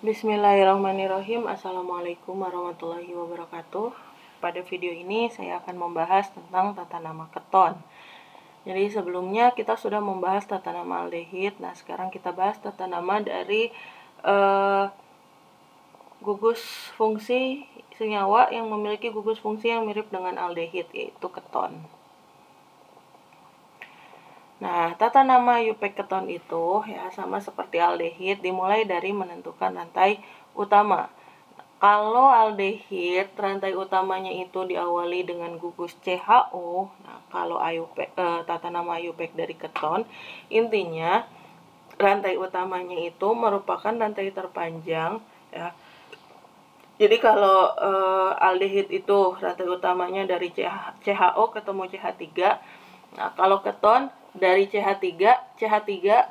Bismillahirrahmanirrahim. Assalamualaikum warahmatullahi wabarakatuh. Pada video ini saya akan membahas tentang tata nama keton. Jadi sebelumnya kita sudah membahas tata nama aldehid. Nah sekarang kita bahas tata nama dari gugus fungsi senyawa yang memiliki gugus fungsi yang mirip dengan aldehid, yaitu keton. Nah, tata nama IUPAC keton itu ya sama seperti aldehid, dimulai dari menentukan rantai utama. Kalau aldehid, rantai utamanya itu diawali dengan gugus CHO. Nah, kalau tata nama IUPAC dari keton, intinya rantai utamanya itu merupakan rantai terpanjang ya. Jadi kalau aldehid itu rantai utamanya dari CHO ketemu CH3. Nah, kalau keton dari CH3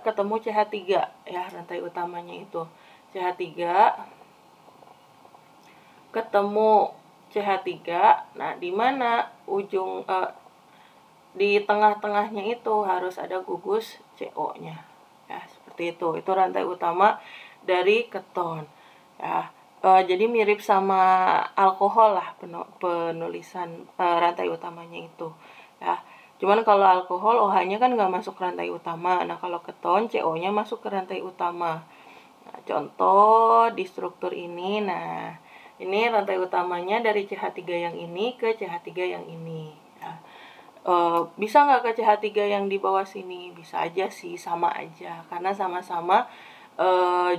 ketemu CH3 ya, rantai utamanya itu CH3 ketemu CH3. Nah, di mana ujung di tengah-tengahnya itu harus ada gugus CO-nya. Ya, seperti itu. Itu rantai utama dari keton. Ya, jadi mirip sama alkohol lah penulisan rantai utamanya itu. Ya. Cuman kalau alkohol OH-nya kan nggak masuk rantai utama. Nah, kalau keton CO-nya masuk ke rantai utama. Nah, contoh di struktur ini, nah ini rantai utamanya dari CH3 yang ini ke CH3 yang ini. Nah, bisa nggak ke CH3 yang di bawah sini? Bisa aja sih, sama aja. Karena sama-sama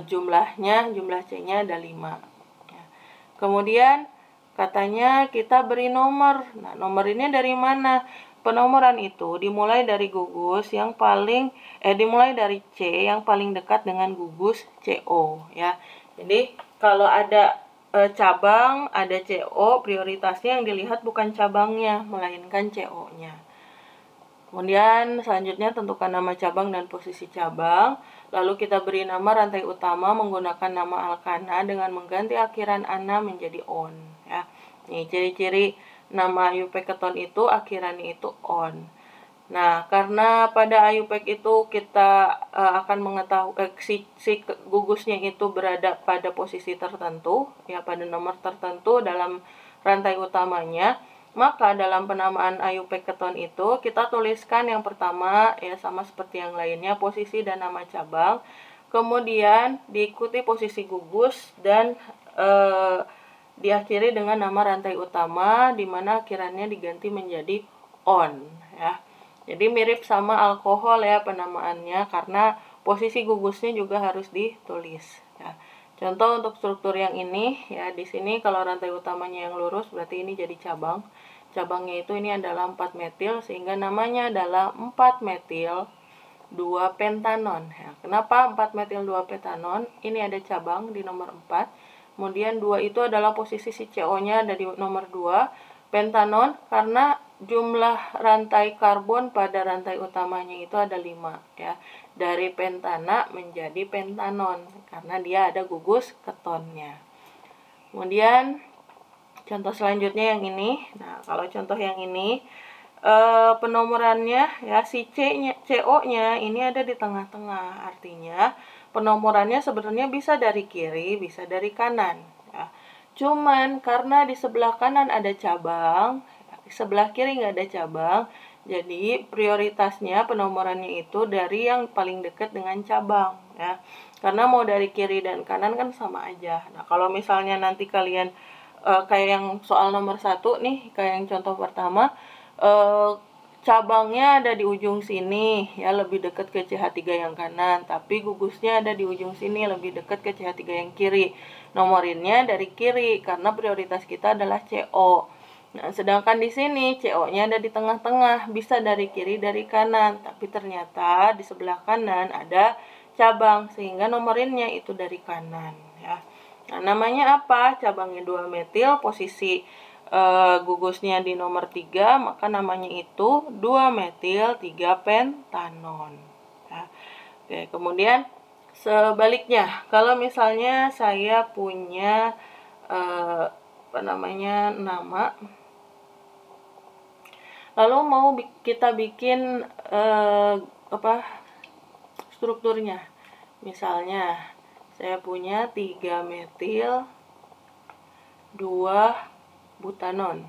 jumlah C-nya ada 5. Ya. Kemudian katanya kita beri nomor. Nah, nomor ini dari mana? Penomoran itu dimulai dari gugus yang dimulai dari C yang paling dekat dengan gugus CO ya. Jadi kalau ada cabang, ada CO, prioritasnya yang dilihat bukan cabangnya, melainkan CO-nya. Kemudian selanjutnya tentukan nama cabang dan posisi cabang. Lalu kita beri nama rantai utama menggunakan nama alkana dengan mengganti akhiran ana menjadi on ya. Nih ciri-ciri nama IUPAC keton itu akhirannya itu on. Nah, karena pada IUPAC itu kita akan mengetahui si gugusnya itu berada pada posisi tertentu ya, pada nomor tertentu dalam rantai utamanya, maka dalam penamaan IUPAC keton itu kita tuliskan yang pertama ya sama seperti yang lainnya, posisi dan nama cabang, kemudian diikuti posisi gugus dan diakhiri dengan nama rantai utama di mana akhirannya diganti menjadi on ya. Jadi mirip sama alkohol ya penamaannya, karena posisi gugusnya juga harus ditulis ya. Contoh untuk struktur yang ini ya, di sini kalau rantai utamanya yang lurus berarti ini jadi cabang. Cabangnya itu ini adalah 4 metil sehingga namanya adalah 4 metil 2 pentanon ya. Kenapa 4 metil 2 pentanon? Ini ada cabang di nomor 4. Kemudian 2 itu adalah posisi si CO-nya ada di nomor 2. Pentanon karena jumlah rantai karbon pada rantai utamanya itu ada 5 ya. Dari pentana menjadi pentanon karena dia ada gugus ketonnya. Kemudian contoh selanjutnya yang ini. Nah, kalau contoh yang ini penomorannya ya, si CO-nya ini ada di tengah-tengah. Artinya penomorannya sebenarnya bisa dari kiri, bisa dari kanan ya. Cuman karena di sebelah kanan ada cabang, di sebelah kiri nggak ada cabang, jadi prioritasnya penomorannya itu dari yang paling dekat dengan cabang ya. Karena mau dari kiri dan kanan kan sama aja. Nah, kalau misalnya nanti kalian kayak yang soal nomor 1 nih, kayak yang contoh pertama, cabangnya ada di ujung sini ya, lebih dekat ke CH3 yang kanan, tapi gugusnya ada di ujung sini lebih dekat ke CH3 yang kiri. Nomorinnya dari kiri karena prioritas kita adalah CO. Nah, sedangkan di sini CO-nya ada di tengah-tengah, bisa dari kiri dari kanan, tapi ternyata di sebelah kanan ada cabang sehingga nomorinnya itu dari kanan ya. Nah, namanya apa? Cabangnya 2 metil, posisi gugusnya di nomor 3, maka namanya itu 2 metil 3 pentanon ya. Oke, kemudian sebaliknya, kalau misalnya saya punya nama, lalu mau kita bikin strukturnya, misalnya Saya punya 3 metil 2 butanon.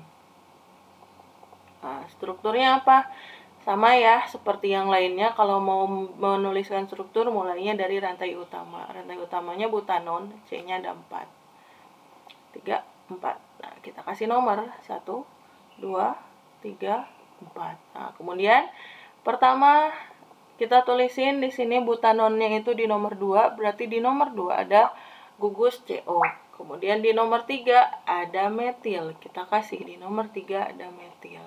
Nah, strukturnya apa? Sama ya, seperti yang lainnya. Kalau mau menuliskan struktur, mulainya dari rantai utama. Rantai utamanya butanon, C-nya ada 4. 3, 4. Nah, kita kasih nomor 1, 2, 3, 4. Nah, kemudian pertama kita tulisin di sini butanonnya itu di nomor 2, berarti di nomor 2 ada gugus CO. Kemudian di nomor 3 ada metil. Kita kasih di nomor 3 ada metil.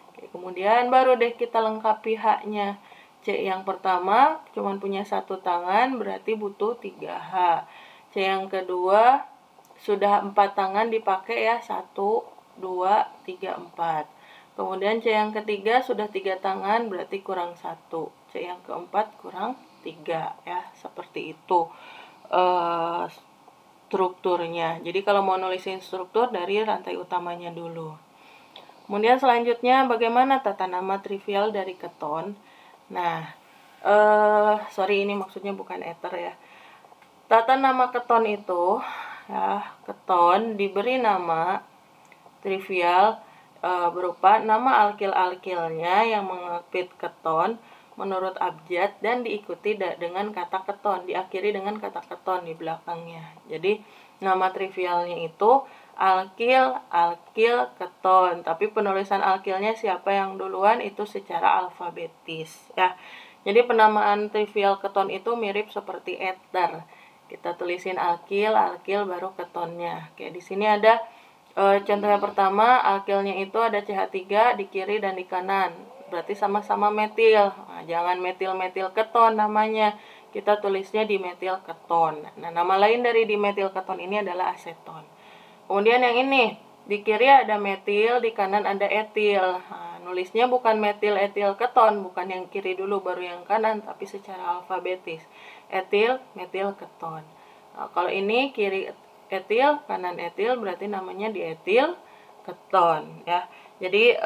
Oke, kemudian baru deh kita lengkapi H-nya. C yang pertama cuma punya 1 tangan, berarti butuh 3H. C yang kedua sudah 4 tangan dipakai ya, 1, 2, 3, 4. Kemudian C yang ketiga sudah 3 tangan, berarti kurang 1. C yang keempat kurang 3 ya, seperti itu strukturnya. Jadi kalau mau nulisin struktur dari rantai utamanya dulu. Kemudian selanjutnya bagaimana tata nama trivial dari keton. Nah, sorry ini maksudnya bukan ether ya. Tata nama keton itu, ya, keton diberi nama trivial berupa nama alkil-alkilnya yang mengapit keton menurut abjad dan diikuti dengan kata keton, diakhiri dengan kata keton di belakangnya. Jadi nama trivialnya itu alkil, alkil, keton. Tapi penulisan alkilnya siapa yang duluan itu secara alfabetis ya. Jadi penamaan trivial keton itu mirip seperti ether. Kita tulisin alkil, alkil baru ketonnya. Oke, di sini ada contohnya pertama, alkilnya itu ada CH3 di kiri dan di kanan. Berarti sama-sama metil. Nah, jangan metil-metil keton namanya. Kita tulisnya dimetil keton. Nah, nama lain dari dimetil keton ini adalah aseton. Kemudian yang ini, di kiri ada metil, di kanan ada etil. Nah, nulisnya bukan metil etil keton, bukan yang kiri dulu baru yang kanan, tapi secara alfabetis. Etil, metil keton. Nah, kalau ini kiri etil, kanan etil, berarti namanya dietil keton ya. Jadi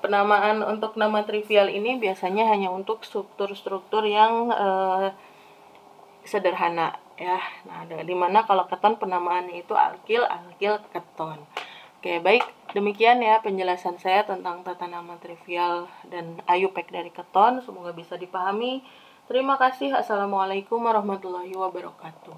penamaan untuk nama trivial ini biasanya hanya untuk struktur-struktur yang sederhana ya. Nah, dimana kalau keton penamaannya itu alkil, alkil, keton. Oke, baik. Demikian ya penjelasan saya tentang tata nama trivial dan IUPAC dari keton. Semoga bisa dipahami. Terima kasih. Assalamualaikum warahmatullahi wabarakatuh.